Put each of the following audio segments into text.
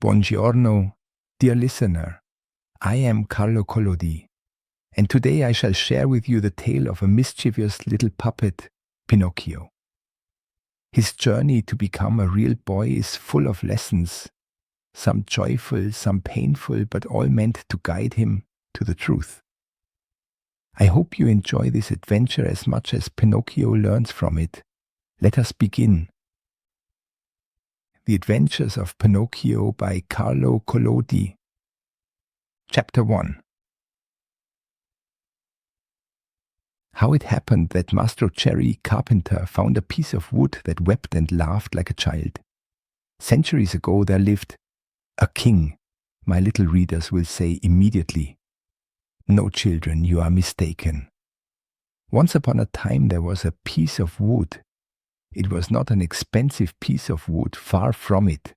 Buongiorno, dear listener. I am Carlo Collodi, and today I shall share with you the tale of a mischievous little puppet, Pinocchio. His journey to become a real boy is full of lessons, some joyful, some painful, but all meant to guide him to the truth. I hope you enjoy this adventure as much as Pinocchio learns from it. Let us begin. The Adventures of Pinocchio by Carlo Collodi. Chapter 1. How it happened that Mastro Cherry Carpenter found a piece of wood that wept and laughed like a child. Centuries ago there lived a king, my little readers will say immediately. No, children, you are mistaken. Once upon a time there was a piece of wood. It was not an expensive piece of wood, far from it.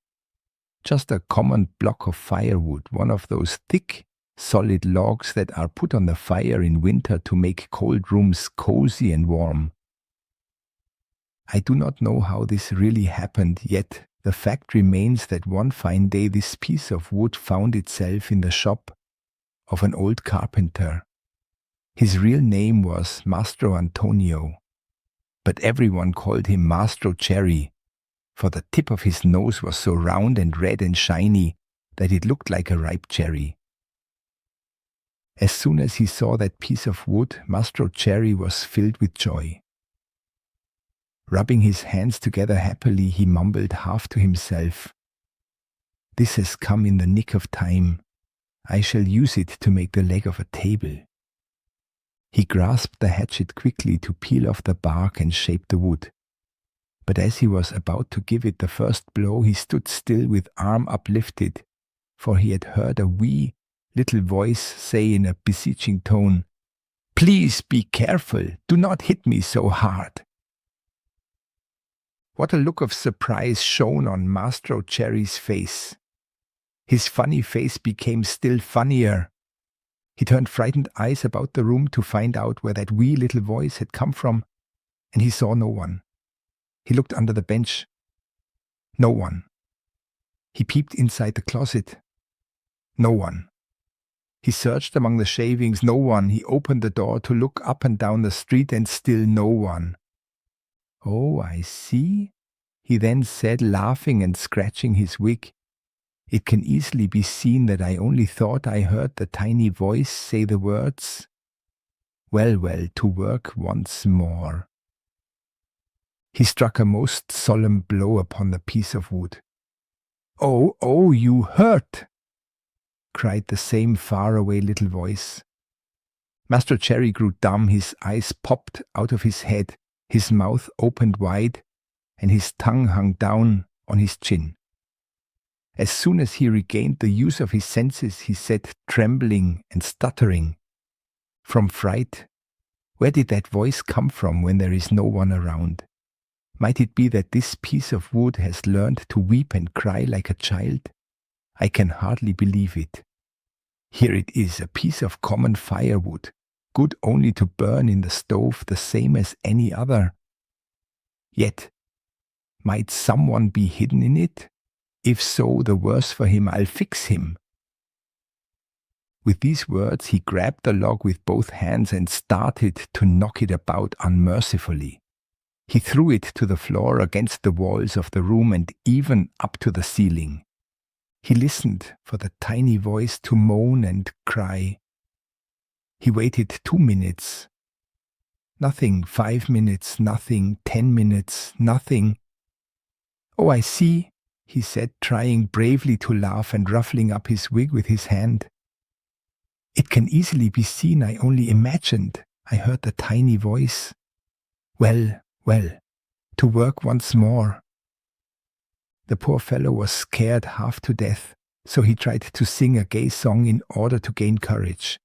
Just a common block of firewood, one of those thick, solid logs that are put on the fire in winter to make cold rooms cozy and warm. I do not know how this really happened, yet the fact remains that one fine day this piece of wood found itself in the shop of an old carpenter. His real name was Mastro Antonio, but everyone called him Mastro Cherry, for the tip of his nose was so round and red and shiny that it looked like a ripe cherry. As soon as he saw that piece of wood, Mastro Cherry was filled with joy. Rubbing his hands together happily, he mumbled half to himself, "This has come in the nick of time. I shall use it to make the leg of a table." He grasped the hatchet quickly to peel off the bark and shape the wood. But as he was about to give it the first blow, he stood still with arm uplifted, for he had heard a wee little voice say in a beseeching tone, "Please be careful, do not hit me so hard." What a look of surprise shone on Mastro Cherry's face. His funny face became still funnier. He turned frightened eyes about the room to find out where that wee little voice had come from, and he saw no one. He looked under the bench. No one. He peeped inside the closet. No one. He searched among the shavings. No one. He opened the door to look up and down the street, and still no one. "Oh, I see," he then said, laughing and scratching his wig. "It can easily be seen that I only thought I heard the tiny voice say the words. Well, well, to work once more." He struck a most solemn blow upon the piece of wood. "Oh, oh, you hurt!" cried the same far-away little voice. Master Cherry grew dumb, his eyes popped out of his head, his mouth opened wide, and his tongue hung down on his chin. As soon as he regained the use of his senses, he said, trembling and stuttering, "From fright? Where did that voice come from when there is no one around? Might it be that this piece of wood has learned to weep and cry like a child? I can hardly believe it. Here it is, a piece of common firewood, good only to burn in the stove, the same as any other. Yet, might someone be hidden in it? If so, the worse for him, I'll fix him." With these words, he grabbed the log with both hands and started to knock it about unmercifully. He threw it to the floor, against the walls of the room, and even up to the ceiling. He listened for the tiny voice to moan and cry. He waited 2 minutes. Nothing. 5 minutes. Nothing. 10 minutes. Nothing. "Oh, I see," he said, trying bravely to laugh and ruffling up his wig with his hand. "It can easily be seen I only imagined. I heard the tiny voice. Well, well, to work once more." The poor fellow was scared half to death, so he tried to sing a gay song in order to gain courage.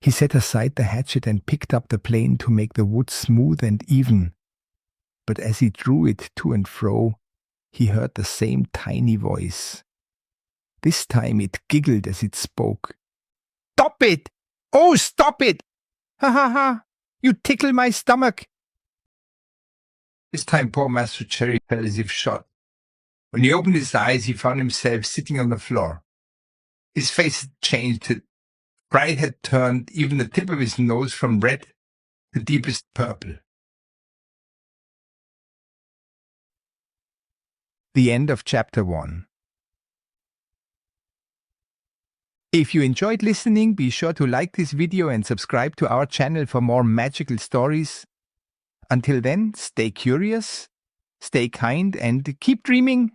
He set aside the hatchet and picked up the plane to make the wood smooth and even. But as he drew it to and fro, he heard the same tiny voice. This time it giggled as it spoke. "Stop it! Oh, stop it! Ha ha ha! You tickle my stomach!" This time poor Master Cherry fell as if shot. When he opened his eyes, he found himself sitting on the floor. His face had changed. Pride had turned even the tip of his nose from red to deepest purple. The end of chapter 1. If you enjoyed listening, be sure to like this video and subscribe to our channel for more magical stories. Until then, stay curious, stay kind, and keep dreaming.